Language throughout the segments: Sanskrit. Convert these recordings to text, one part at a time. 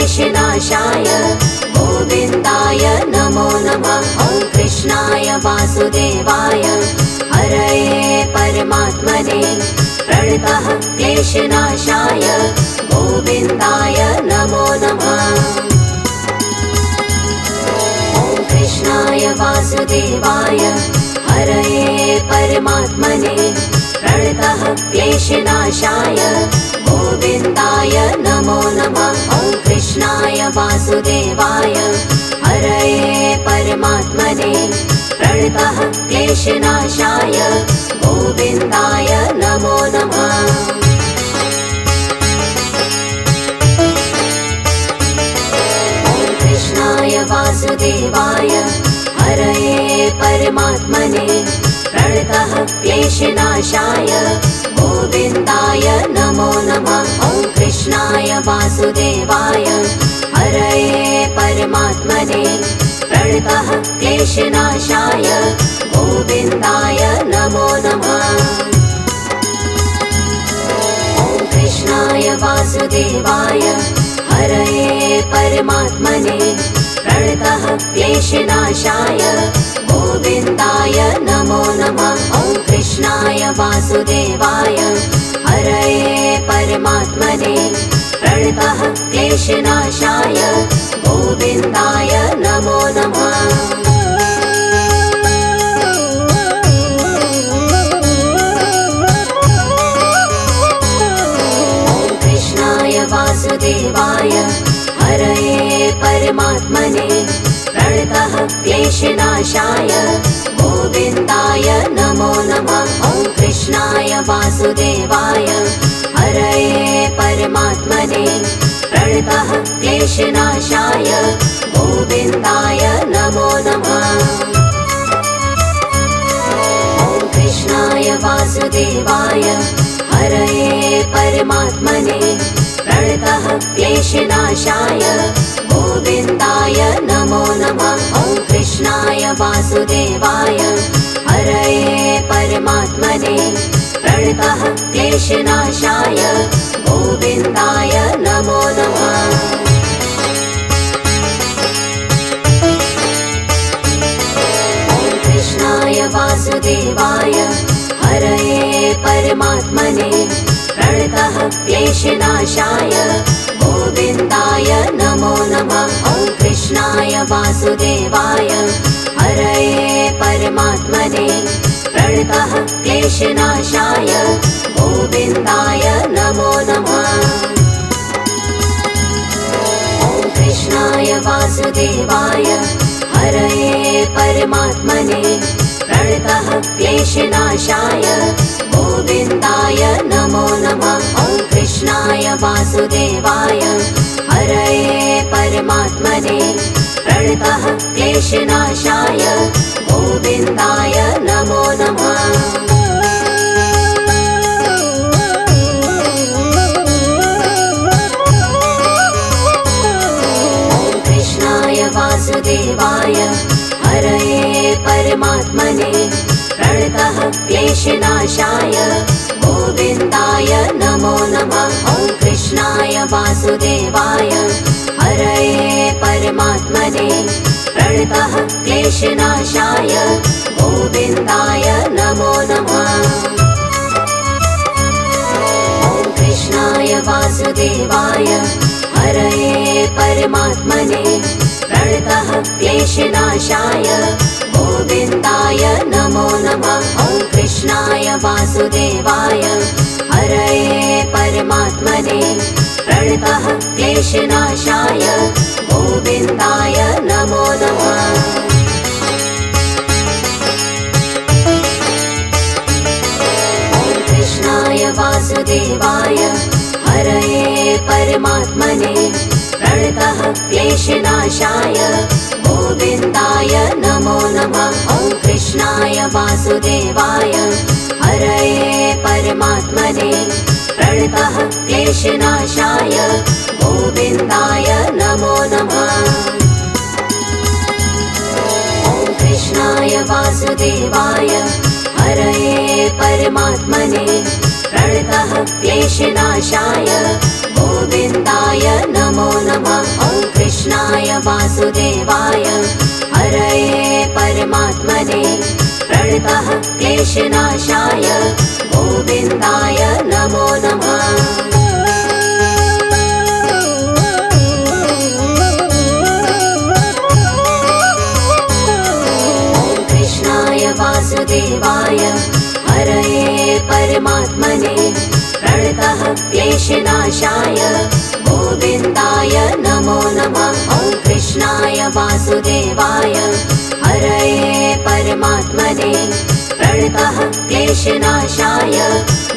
क्लेशनाशाय गोविन्दाय नमो नमः। ॐ कृष्णाय वासुदेवाय हरये परमात्मने प्रणतः क्लेशनाशाय गोविन्दाय नमो नमः। ॐ कृष्णाय वासुदेवाय हरये परमात्मने प्रणतः क्लेशनाशाय गोविन्दाय नमो नमः। ॐ कृष्णाय वासुदेवाय हरये परमात्मने प्रणतः क्लेशनाशाय गोविन्दाय नमो नमः। ॐ कृष्णाय वासुदेवाय हरये परमात्मने प्रणतः क्लेशनाशाय गोविन्दाय नमो नमः। ॐ कृष्णाय वासुदेवाय हरये परमात्मने प्रणतः क्लेशनाशाय गोविन्दाय नमो नमः। ॐ कृष्णाय वासुदेवाय हरये परमात्मने प्रणतः क्लेशनाशाय गोविन्दाय नमो नमः। ॐ कृष्णाय वासुदेवाय हरये परमात्मने प्रणतः क्लेशनाशाय गोविन्दाय नमो नमः। ॐ कृष्णाय वासुदेवाय हरये परमात्मने प्रणतः क्लेशनाशाय गोविन्दाय नमो नमः। ॐ कृष्णाय वासुदेवाय हरये परमात्मने प्रणतः क्लेशनाशाय गोविन्दाय नमो नमः। ॐ कृष्णाय वासुदेवाय हरये परमात्मने प्रणतः क्लेशनाशाय गोविन्दाय नमो नमः। ॐ कृष्णाय वासुदेवाय हरये परमात्मने प्रणतः क्लेशनाशाय गोविन्दाय नमो नमः। ॐ कृष्णाय वासुदेवाय हरये परमात्मने प्रणतः क्लेशनाशाय गोविन्दाय नमो नमः। ॐ कृष्णाय वासुदेवाय हरये परमात्मने प्रणतः क्लेशनाशाय गोविन्दाय नमो नमः। ॐ कृष्णाय वासुदेवाय हरये परमात्मने प्रणतः क्लेशनाशाय गोविन्दाय नमो नमः। ॐ कृष्णाय वासुदेवाय हरये परमात्मने प्रणतः क्लेशनाशाय गोविन्दाय नमो नमः। ॐ कृष्णाय वासुदेवाय हरये परमात्मने प्रणतः क्लेशनाशाय गोविन्दाय नमो नमः। ॐ कृष्णाय वासुदेवाय हरये परमात्मने प्रणतः क्लेशनाशाय गोविन्दाय नमो नमः। ॐ कृष्णाय वासुदेवाय हरये परमात्मने प्रणतः क्लेशनाशाय गोविन्दाय नमो नमः। ॐ कृष्णाय वासुदेवाय हरये परमात्मने प्रणतः क्लेशनाशाय गोविन्दाय नमो नमः। ॐ कृष्णाय वासुदेवाय हरये परमात्मने प्रणतः क्लेशनाशाय गोविन्दाय नमो नमः। ॐ कृष्णाय वासुदेवाय हरये परमात्मने प्रणतः क्लेशनाशाय गोविन्दाय नमो नमः। ॐ कृष्णाय वासुदेवाय हरये परमात्मने प्रणतः क्लेशनाशाय गोविन्दाय नमो नमः। वासुदेवाय हरये परमात्मने प्रणतः क्लेशनाशाय गोविन्दाय नमो नमः। वासुदेवाय हरये परमात्मने प्रणतः क्लेशनाशाय गोविन्दाय नमो नमः। ॐ कृष्णाय वासुदेवाय हरये परमात्मने प्रणतः क्लेशनाशाय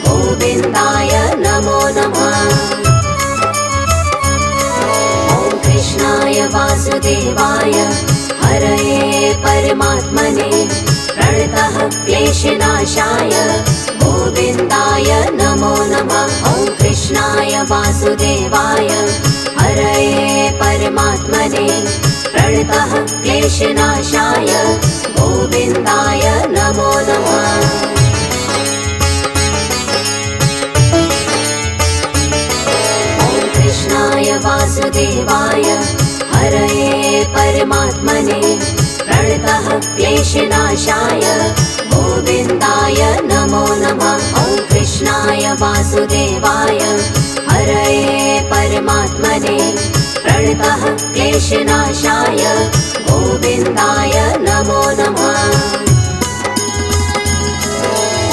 गोविन्दाय नमो नमः। ॐ कृष्णाय वासुदेवाय हरये परमात्मने प्रणतः क्लेशनाशाय गोविन्दाय नमो नमः। ॐ कृष्णाय वासुदेवाय हरये परमात्मने प्रणतः क्लेशनाशाय गोविन्दाय नमो नमः। ॐ कृष्णाय वासुदेवाय हरये परमात्मने प्रणतः क्लेशनाशाय गोविन्दाय नमो नमः। ॐ कृष्णाय वासुदेवाय हरये परमात्मने प्रणतः क्लेशनाशाय गोविन्दाय नमो नमः।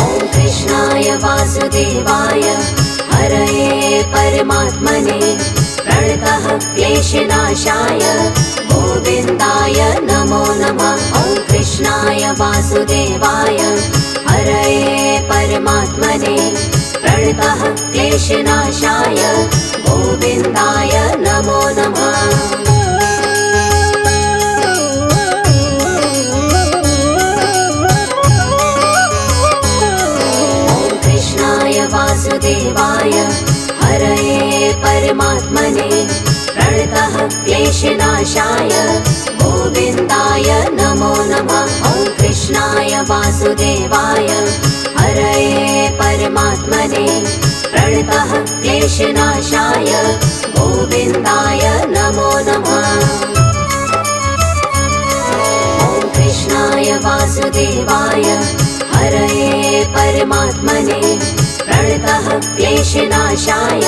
ॐ कृष्णाय वासुदेवाय हरये परमात्मने प्रणतः क्लेशनाशाय गोविन्दाय नमो नमः। ॐ कृष्णाय वासुदेवाय हरये परमात्मने प्रणतः क्लेशनाशाय गोविन्दाय नमो नमः। ॐ कृष्णाय वासुदेवाय हरये परमात्मने प्रणतः क्लेशनाशाय गोविन्दाय नमो नमः। ॐ कृष्णाय वासुदेवाय हरये परमात्मने प्रणतः क्लेशनाशाय गोविन्दाय नमो नमः। ॐ कृष्णाय वासुदेवाय हरये परमात्मने प्रणतः क्लेशनाशाय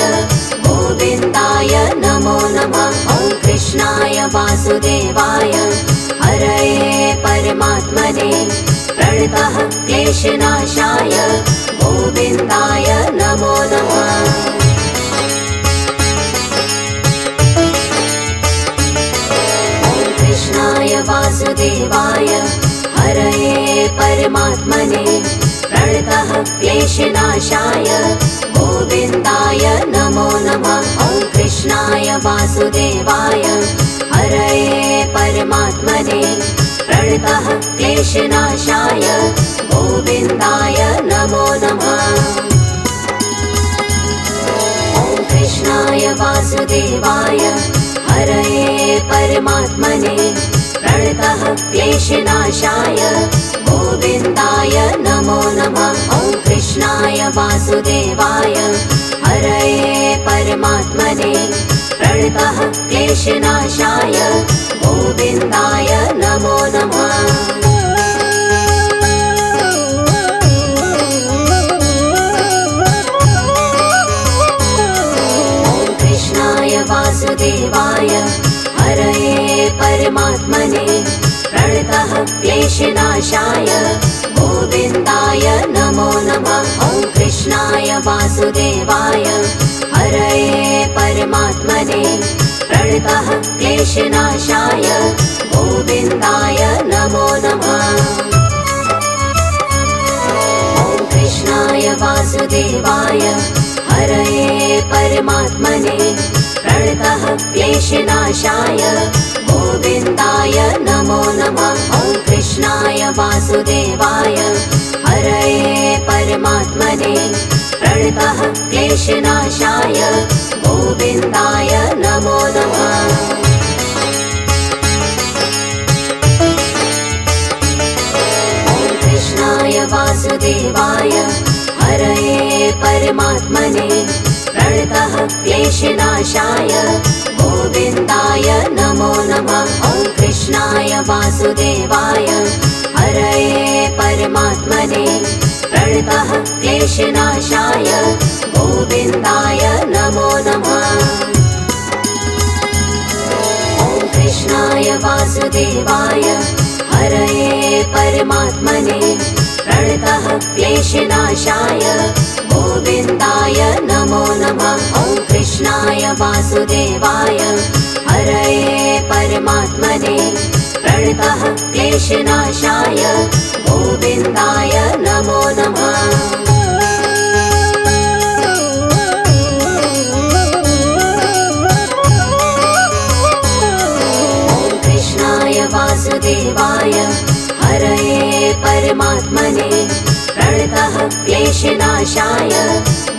गोविन्दाय नमो नमः। ॐ कृष्णाय वासुदेवाय हरये परमात्मने प्रणतः क्लेशनाशाय गोविन्दाय नमो नमः। ॐ कृष्णाय वासुदेवाय हरये परमात्मने प्रणतः क्लेशनाशाय गोविन्दाय नमो नमः। ॐ कृष्णाय वासुदेवाय हरये परमात्मने प्रणतः क्लेशनाशाय गोविन्दाय नमो नमः। ॐ कृष्णाय वासुदेवाय हरये परमात्मने प्रणतः क्लेशनाशाय गोविन्दाय नमो नमः। ॐ कृष्णाय वासुदेवाय हरये परमात्मने प्रणतः क्लेशनाशाय गोविन्दाय नमो नमः। ॐ कृष्णाय वासुदेवाय हरये परमात्मने प्रणतः क्लेशनाशाय गोविन्दाय नमो नमः। ॐ कृष्णाय वासुदेवाय हरये परमात्मने प्रणतः क्लेशनाशाय गोविन्दाय नमो नमः। ॐ कृष्णाय वासुदेवाय हरये परमात्मने प्रणतः क्लेशनाशाय गोविन्दाय नमो नमः। ॐ कृष्णाय वासुदेवाय हरये परमात्मने प्रणतः क्लेशनाशाय गोविन्दाय नमो नमः। ॐ कृष्णाय वासुदेवाय हरये परमात्मने प्रणतः क्लेशनाशाय गोविन्दाय नमो नमः। वासुदेवाय हरये परमात्मने प्रणतः क्लेशनाशाय गोविन्दाय नमो नमः। ॐ कृष्णाय वासुदेवाय हरये परमात्मने प्रणतः क्लेशनाशाय गोविन्दाय नमो नमः। ॐ कृष्णाय वासुदेवाय हरये परमात्मने प्रणतः क्लेशनाशाय गोविन्दाय नमो नमः। ॐ कृष्णाय वासुदेवाय हरये परमात्मने प्रणतः क्लेशनाशाय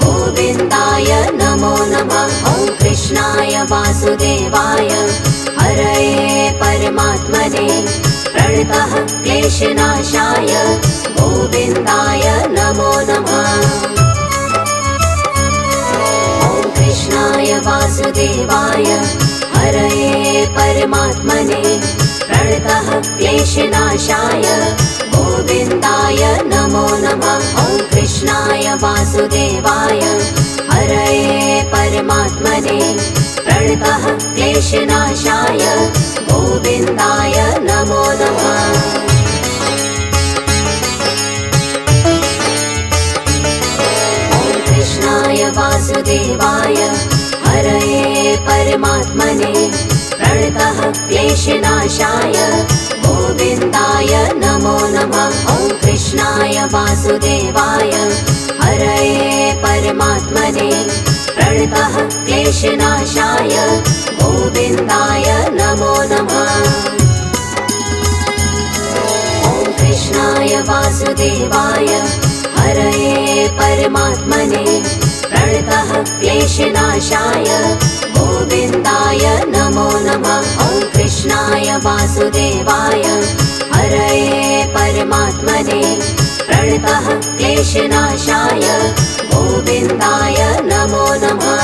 गोविन्दाय नमो नमः। ॐ कृष्णाय वासुदेवाय हरये परमात्मने प्रणतः क्लेशनाशाय गोविन्दाय नमो नमः। ॐ कृष्णाय वासुदेवाय हरये परमात्मने प्रणतः क्लेशनाशाय गोविन्दाय नमो नमः। ॐ कृष्णाय वासुदेवाय हरये परमात्मने प्रणतः क्लेशनाशाय गोविन्दाय नमो नमः। ॐ कृष्णाय वासुदेवाय हरये परमात्मने प्रणतः क्लेशनाशाय गोविन्दाय नमो नमः। ॐ कृष्णाय वासुदेवाय हरये परमात्मने प्रणतः क्लेशनाशाय गोविन्दाय नमो नमः। ॐ कृष्णाय वासुदेवाय हरये परमात्मने प्रणतः क्लेशनाशाय गोविन्दाय नमो नमः। ॐ कृष्णाय वासुदेवाय हरये परमात्मने प्रणतः क्लेशनाशाय गोविन्दाय नमो नमः।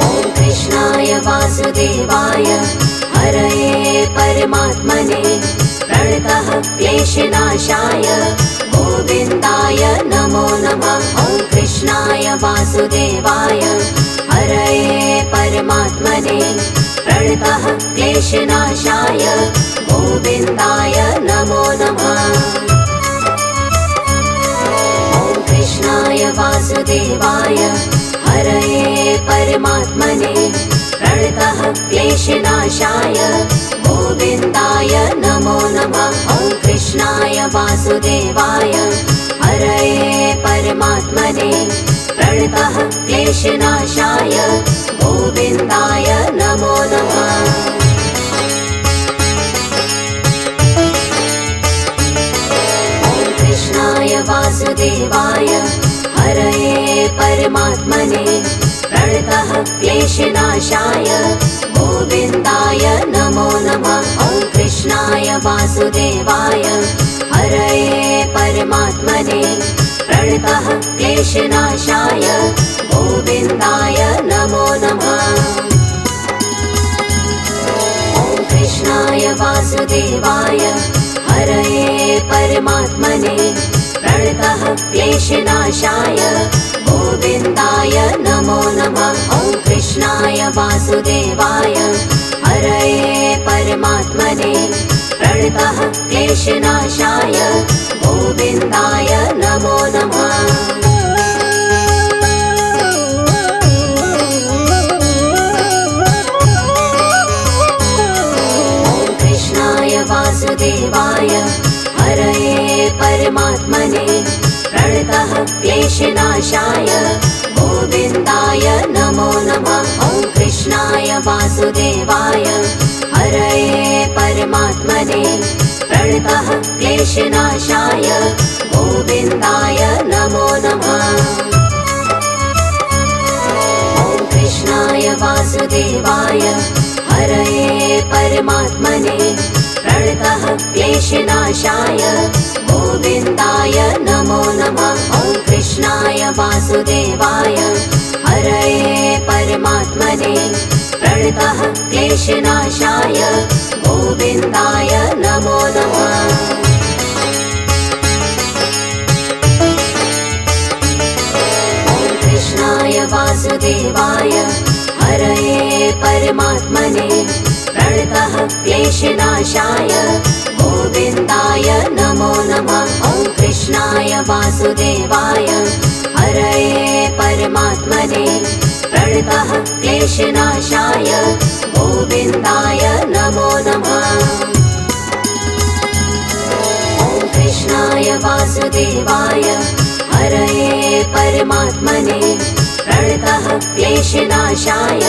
ॐ कृष्णाय वासुदेवाय हरये परमात्मने प्रणतः क्लेशनाशाय गोविन्दाय नमो नमः। ॐ कृष्णाय वासुदेवाय हरये परमात्मने प्रणतः क्लेशनाशाय गोविन्दाय नमो नमः। ॐ कृष्णाय वासुदेवाय हरये परमात्मने प्रणतः क्लेशनाशाय गोविन्दाय नमो नमः। ॐ कृष्णाय वासुदेवाय हरये परमात्मने प्रणतः क्लेशनाशाय गोविन्दाय नमो नमः। ॐ कृष्णाय वासुदेवाय हरये परमात्मने प्रणतः क्लेशनाशाय गोविन्दाय नमो नमः। ॐ कृष्णाय वासुदेवाय हरये परमात्मने प्रणतः क्लेशनाशाय गोविन्दाय नमो नमः। ॐ कृष्णाय वासुदेवाय हरये परमात्मने प्रणतः क्लेशनाशाय गोविन्दाय नमो नमः। ॐ कृष्णाय वासुदेवाय हरये परमात्मने प्रणतः क्लेशनाशाय गोविन्दाय नमो नमः। ॐ कृष्णाय वासुदेवाय हरये परमात्मने प्रणतः क्लेशनाशाय गोविन्दाय नमो नमः। ॐ कृष्णाय वासुदेवाय हरये परमात्मने प्रणतः क्लेशनाशाय गोविन्दाय नमो नमः। ॐ कृष्णाय वासुदेवाय हरये परमात्मने प्रणतः क्लेशनाशाय गोविन्दाय नमो नमः। ॐ कृष्णाय वासुदेवाय क्लेशनाशाय गोविन्दाय नमो नमः। कृष्णाय वासुदेवाय हरये परमात्मने प्रणतः क्लेशनाशाय गोविन्दाय नमो नमः। ॐ कृष्णाय वासुदेवाय हरये परमात्मने प्रणतः क्लेशनाशाय गोविन्दाय नमो नमः। ॐ कृष्णाय वासुदेवाय हरये परमात्मने प्रणतः क्लेशनाशाय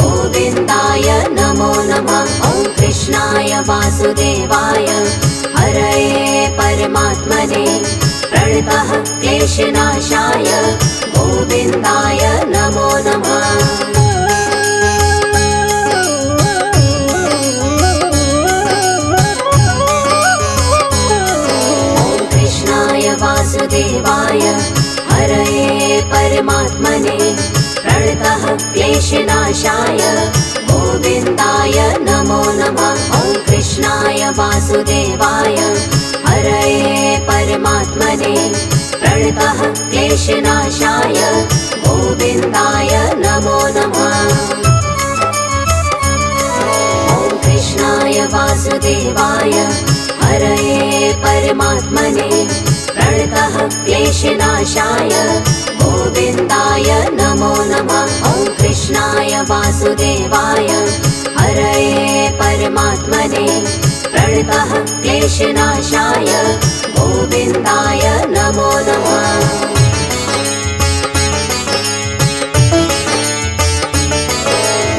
गोविन्दाय नमो नमः। ॐ कृष्णाय वासुदेवाय हरये परमात्मने प्रणतः क्लेशनाशाय गोविन्दाय नमो नमः। वासुदेवाय हरये परमात्मने प्रणतः क्लेशनाशाय गोविन्दाय नमो नमः। ॐ कृष्णाय वासुदेवाय हरये परमात्मने प्रणतः क्लेशनाशाय गोविन्दाय नमो नमः। ॐ कृष्णाय वासुदेवाय हरये परमात्मने प्रणतः क्लेशनाशाय गोविन्दाय नमो नमः। ॐ कृष्णाय वासुदेवाय हरये परमात्मने प्रणतः क्लेशनाशाय गोविन्दाय नमो नमः।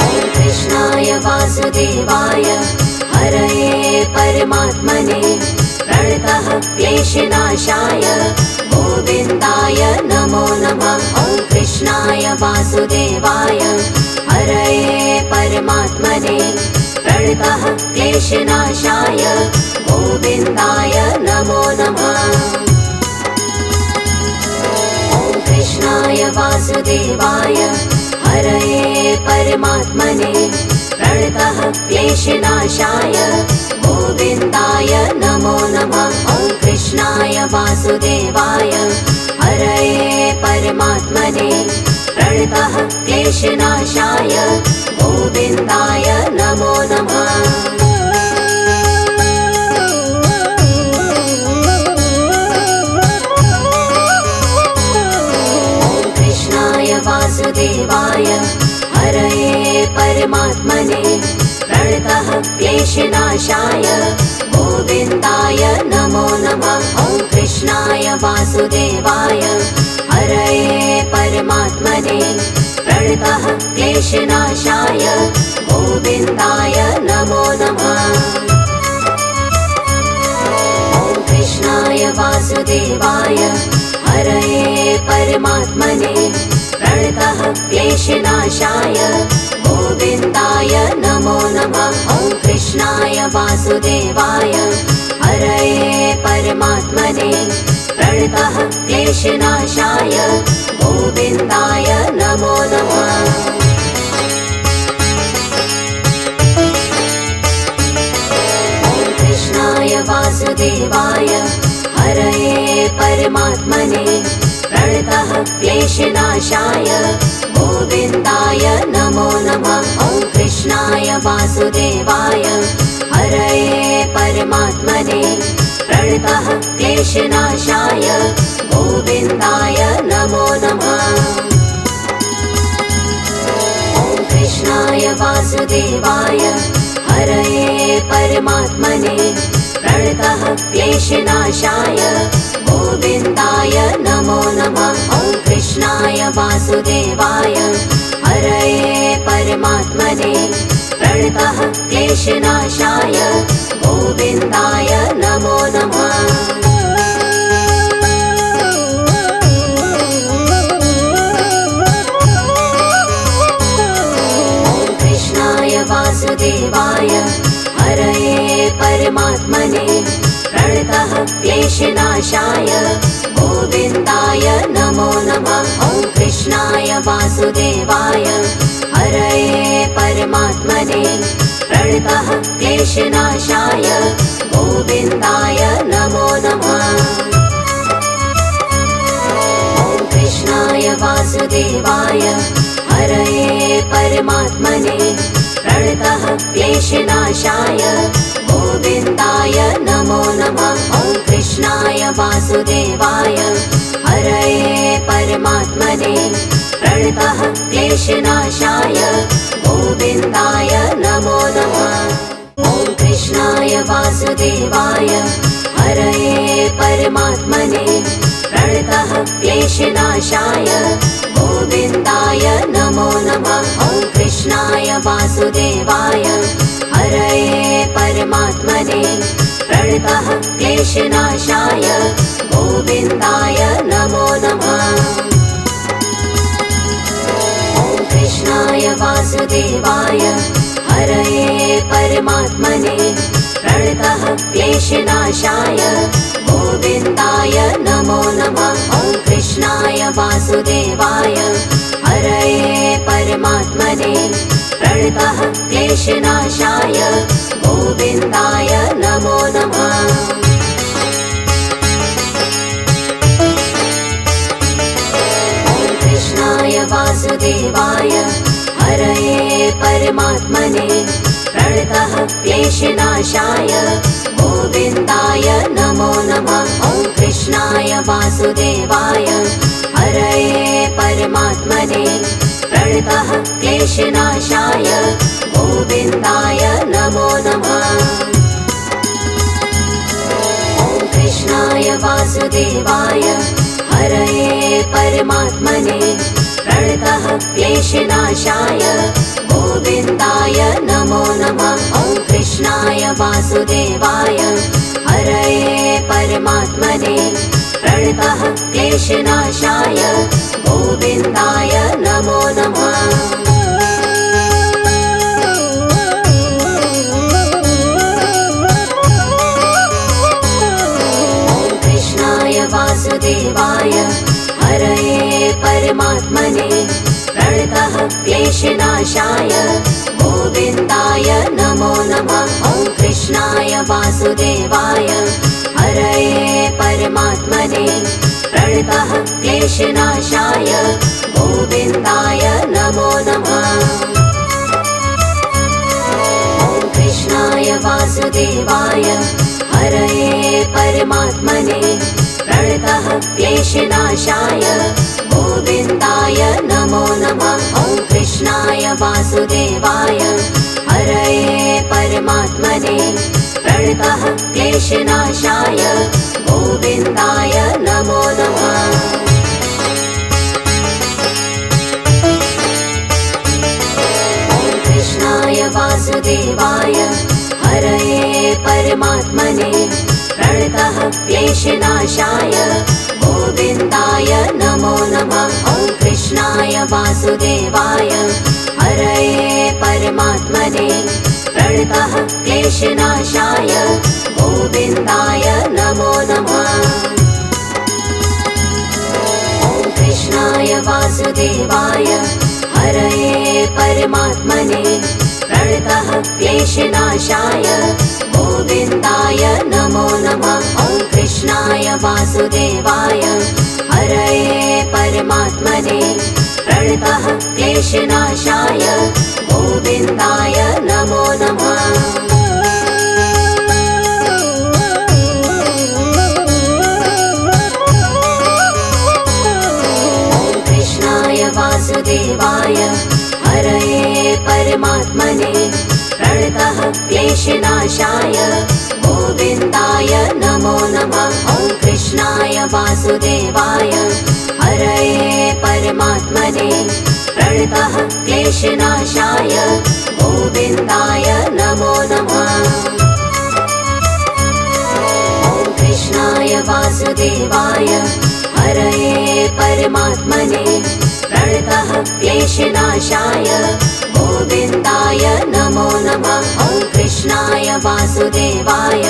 ॐ कृष्णाय वासुदेवाय हरये परमात्मने प्रणतः क्लेशनाशाय गोविन्दाय नमो नमः। ॐ कृष्णाय वासुदेवाय हरये परमात्मने प्रणतः क्लेशनाशाय गोविन्दाय नमो नमः। ॐ कृष्णाय वासुदेवाय हरये परमात्मने प्रणतः क्लेशनाशाय गोविन्दाय नमो नमः। ॐ कृष्णाय वासुदेवाय हरये परमात्मने प्रणतः क्लेशनाशाय गोविन्दाय नमो नमः। ॐ कृष्णाय वासुदेवाय हरये परमात्मने प्रणतः क्लेशनाशाय गोविन्दाय नमो नमः। ॐ कृष्णाय वासुदेवाय हरये परमात्मने प्रणतः क्लेशनाशाय गोविन्दाय नमो नमः। ॐ कृष्णाय वासुदेवाय हरये परमात्मने प्रणतः क्लेशनाशाय गोविन्दाय नमो नमः। ॐ कृष्णाय वासुदेवाय हरये परमात्मने प्रणतः क्लेशनाशाय गोविन्दाय नमो नमः। ॐ कृष्णाय वासुदेवाय हरये परमात्मने प्रणतः क्लेशनाशाय गोविन्दाय नमो नमः। ॐ कृष्णाय वासुदेवाय हरये परमात्मने प्रणतः क्लेशनाशाय गोविन्दाय नमो नमः। ॐ कृष्णाय वासुदेवाय हरये परमात्मने प्रणतः क्लेशनाशाय गोविन्दाय नमो नमः। ॐ कृष्णाय वासुदेवाय हरये परमात्मने प्रणतः क्लेशनाशाय गोविन्दाय नमो नमः। वासुदेवाय हरये परमात्मने प्रणतः क्लेशनाशाय गोविन्दाय नमो नमः। ॐ कृष्णाय वासुदेवाय हरये परमात्मने प्रणतः क्लेशनाशाय गोविन्दाय नमो नमः। ॐ कृष्णाय वासुदेवाय हरये परमात्मने प्रणतः क्लेशनाशाय गोविन्दाय नमो नमः। ॐ कृष्णाय वासुदेवाय हरये परमात्मने प्रणतः क्लेशनाशाय गोविन्दाय नमो नमः। ॐ कृष्णाय वासुदेवाय हरये परमात्मने प्रणतः क्लेशनाशाय गोविन्दाय नमो नमः। ॐ कृष्णाय वासुदेवाय हरये परमात्मने प्रणतः क्लेशनाशाय गोविन्दाय नमो नमः। ॐ कृष्णाय वासुदेवाय हरये परमात्मने प्रणतः क्लेशनाशाय गोविन्दाय नमो नमः। ॐ कृष्णाय वासुदेवाय हरये परमात्मने प्रणतः क्लेशनाशाय गोविन्दाय नमो नमः। ॐ कृष्णाय वासुदेवाय हरये परमात्मने प्रणतः क्लेशनाशाय गोविन्दाय नमो नमः। ॐ कृष्णाय वासुदेवाय हरये परमात्मने प्रणतः क्लेशनाशाय गोविन्दाय नमो नमः। ॐ कृष्णाय वासुदेवाय हरये परमात्मने प्रणतः क्लेशनाशाय गोविन्दाय नमो नमः। ॐ कृष्णाय वासुदेवाय हरये परमात्मने प्रणतः क्लेशनाशाय गोविन्दाय नमो नमः। ॐ कृष्णाय वासुदेवाय हरये परमात्मने प्रणतः क्लेशनाशाय गोविन्दाय नमो नमः। ॐ कृष्णाय वासुदेवाय हरये परमात्मने प्रणतः क्लेशनाशाय गोविन्दाय नमो नमः। ॐ कृष्णाय वासुदेवाय हरये परमात्मने प्रणतः क्लेशनाशाय गोविन्दाय नमो नमः। ॐ कृष्णाय वासुदेवाय हरये परमात्मने प्रणतः क्लेशनाशाय गोविन्दाय नमो नमः। ॐ कृष्णाय वासुदेवाय हरये परमात्मने प्रणतः क्लेशनाशाय गोविन्दाय नमो नमः। ॐ कृष्णाय वासुदेवाय हरये परमात्मने प्रणतः क्लेशनाशाय गोविन्दाय नमो नमः। ॐ कृष्णाय वासुदेवाय हरये परमात्मने प्रणतः क्लेशनाशाय गोविन्दाय नमो नमः। ॐ कृष्णाय वासुदेवाय हरये परमात्मने प्रणतः क्लेशनाशाय गोविन्दाय नमो नमः। ॐ कृष्णाय वासुदेवाय हरये परमात्मने प्रणतः क्लेशनाशाय गोविन्दाय नमो नमः। ॐ कृष्णाय वासुदेवाय हरये परमात्मने प्रणतः क्लेशनाशाय गोविन्दाय नमो नमः। ॐ कृष्णाय वासुदेवाय हरये परमात्मने प्रणतः क्लेशनाशाय गोविन्दाय नमो नमः। ॐ कृष्णाय वासुदेवाय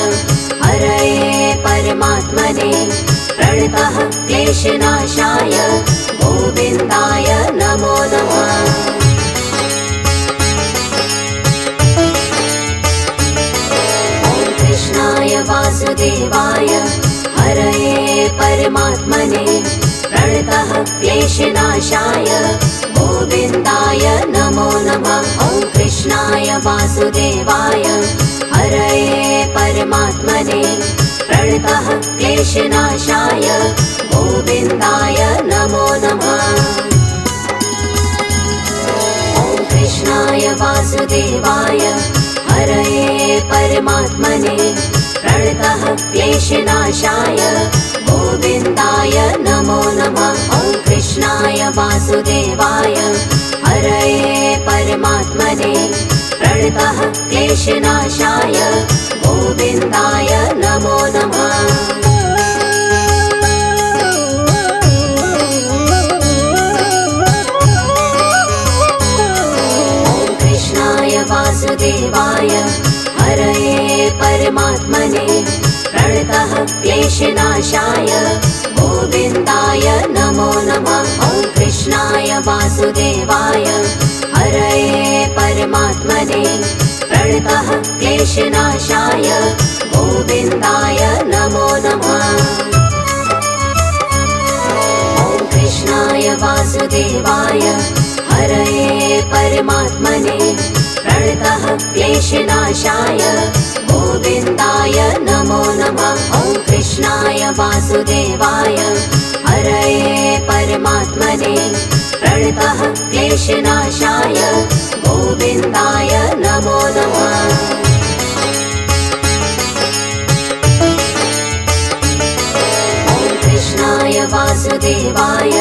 हरये परमात्मने प्रणतः क्लेशनाशाय गोविन्दाय नमो नमः। वासुदेवाय हरये परमात्मने प्रणतः क्लेशनाशाय गोविन्दाय नमो नमः। ॐ कृष्णाय वासुदेवाय हरये परमात्मने प्रणतः क्लेशनाशाय गोविन्दाय नमो नमः। ॐ कृष्णाय वासुदेवाय हरये परमात्मने प्रणतः क्लेशनाशाय गोविन्दाय नमो नमः। ॐ कृष्णाय वासुदेवाय हरये परमात्मने प्रणतः क्लेशनाशाय गोविन्दाय नमो नमः। वासुदेवाय हरये परमात्मने प्रणतः क्लेशनाशाय गोविन्दाय नमो नमः। ॐ कृष्णाय वासुदेवाय हरये परमात्मने प्रणतः क्लेशनाशाय गोविन्दाय नमो नमः। ॐ कृष्णाय वासुदेवाय हरये परमात्मने प्रणतः क्लेशनाशाय गोविन्दाय नमो नमः। ॐ कृष्णाय वासुदेवाय हरये परमात्मने प्रणतः क्लेशनाशाय गोविन्दाय नमो नमः। ॐ कृष्णाय वासुदेवाय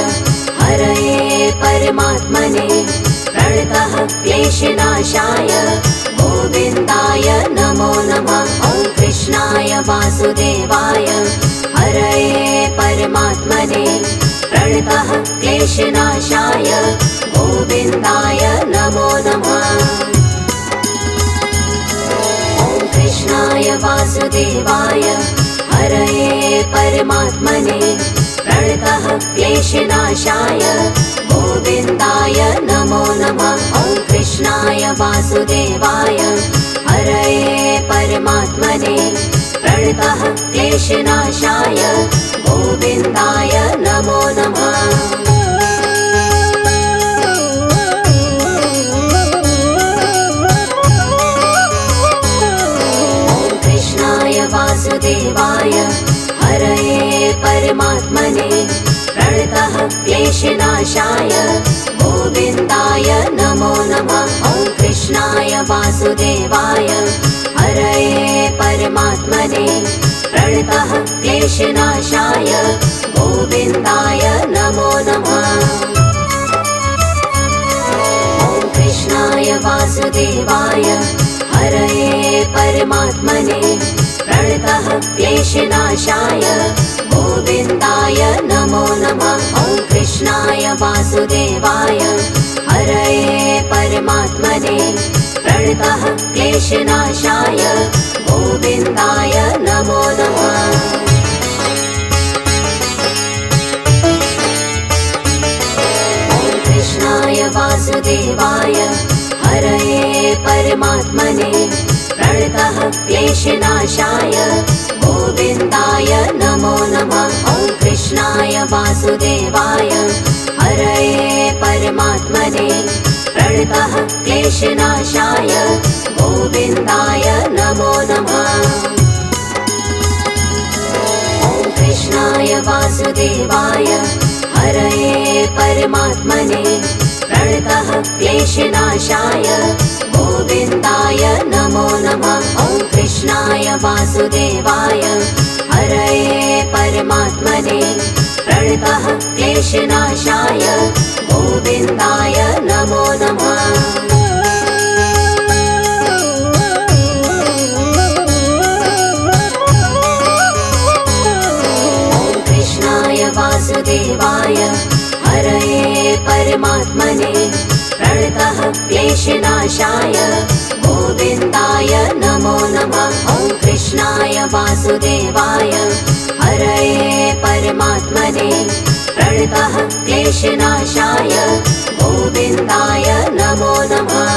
हरये परमात्मने प्रणतः क्लेशनाशाय गोविन्दाय नमो नमः। ॐ कृष्णाय वासुदेवाय हरये परमात्मने प्रणतः क्लेशनाशाय गोविन्दाय नमो नमः। ॐ कृष्णाय वासुदेवाय हरये परमात्मने प्रणतः क्लेशनाशाय गोविन्दाय नमो नमः। ॐ कृष्णाय वासुदेवाय हरये परमात्मने प्रणतः क्लेशनाशाय गोविन्दाय नमो नमः। ॐ कृष्णाय वासुदेवाय हरये परमात्मने प्रणतः क्लेशनाशाय गोविन्दाय नमो नमः। ॐ कृष्णाय वासुदेवाय हरये परमात्मने प्रणतः क्लेशनाशाय गोविन्दाय नमो नमः। ॐ कृष्णाय वासुदेवाय हरये परमात्मने प्रणतः क्लेशनाशाय गोविन्दाय नमो नमः। ॐ कृष्णाय वासुदेवाय हरये परमात्मने प्रणतः क्लेशनाशाय गोविन्दाय नमो नमः। ॐ कृष्णाय वासुदेवाय हरये परमात्मने प्रणतः क्लेशनाशाय गोविन्दाय नमो नमः। ॐ कृष्णाय वासुदेवाय हरये परमात्मने प्रणतः क्लेशनाशाय गोविन्दाय नमो नमः। ॐ कृष्णाय वासुदेवाय हरये परमात्मने प्रणतः क्लेशनाशाय गोविन्दाय नमो नमः। ॐ कृष्णाय वासुदेवाय हरये परमात्मने प्रणतः क्लेशनाशाय गोविन्दाय नमो नमः। ॐ कृष्णाय वासुदेवाय हरये परमात्मने प्रणतः क्लेशनाशाय गोविन्दाय नमो नमः। ॐ कृष्णाय वासुदेवाय हरये परमात्मने प्रणतः क्लेशनाशाय गोविन्दाय नमो नमः।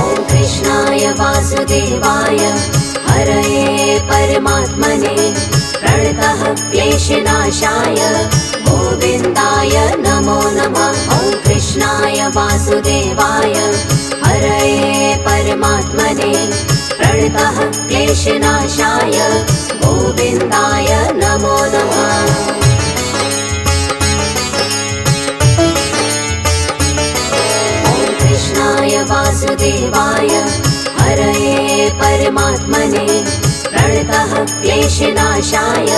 ॐ कृष्णाय वासुदेवाय हरये परमात्मने प्रणतः क्लेशनाशाय गोविन्दाय नमो नमः। ॐ कृष्णाय वासुदेवाय हरये परमात्मने प्रणतः क्लेशनाशाय गोविन्दाय नमो नमः। कृष्णाय वासुदेवाय हरये परमात्मने प्रणतः क्लेशनाशाय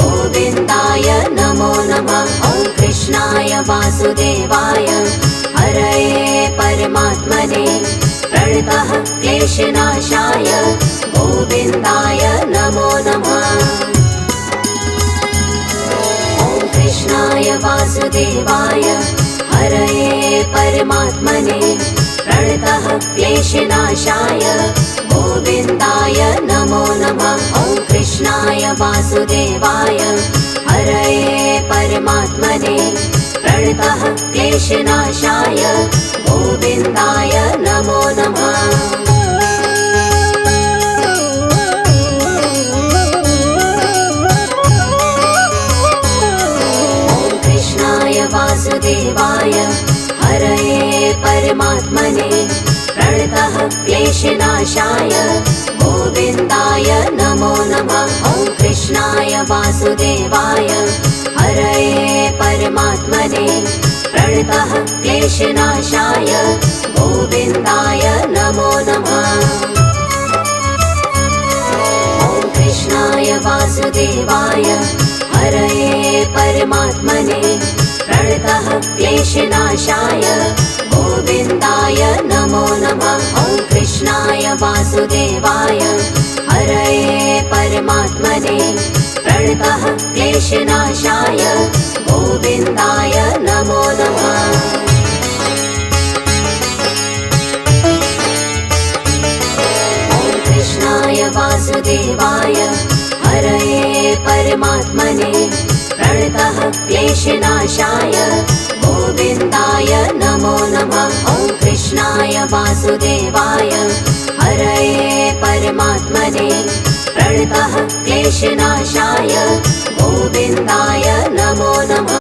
गोविन्दाय नमो नमः। ॐ कृष्णाय वासुदेवाय हरये परमात्मने प्रणतः क्लेशनाशाय गोविन्दाय नमो नमः। ॐ कृष्णाय वासुदेवाय हरये परमात्मने प्रणतः क्लेशनाशाय गोविन्दाय नमो नमः। ॐ कृष्णाय वासुदेवाय हरये परमात्मने प्रणतः क्लेशनाशाय गोविन्दाय नमो नमः। वासुदेवाय हरये परमात्मने प्रणतः क्लेशनाशाय गोविन्दाय नमो नमः। ॐ कृष्णाय वासुदेवाय हरये परमात्मने प्रणतः क्लेशनाशाय गोविन्दाय नमो नमः। ॐ कृष्णाय वासुदेवाय हरये परमात्मने प्रणतः क्लेशनाशाय गोविन्दाय नमो नमः। ॐ कृष्णाय वासुदेवाय हरये परमात्मने प्रणतः क्लेशनाशाय गोविन्दाय नमो नमः। ॐ कृष्णाय वासुदेवाय हरये परमात्मने प्रणतः क्लेशनाशाय गोविन्दाय नमो नमः। ॐ कृष्णाय वासुदेवाय हरये परमात्मने प्रणतः क्लेशनाशाय गोविन्दाय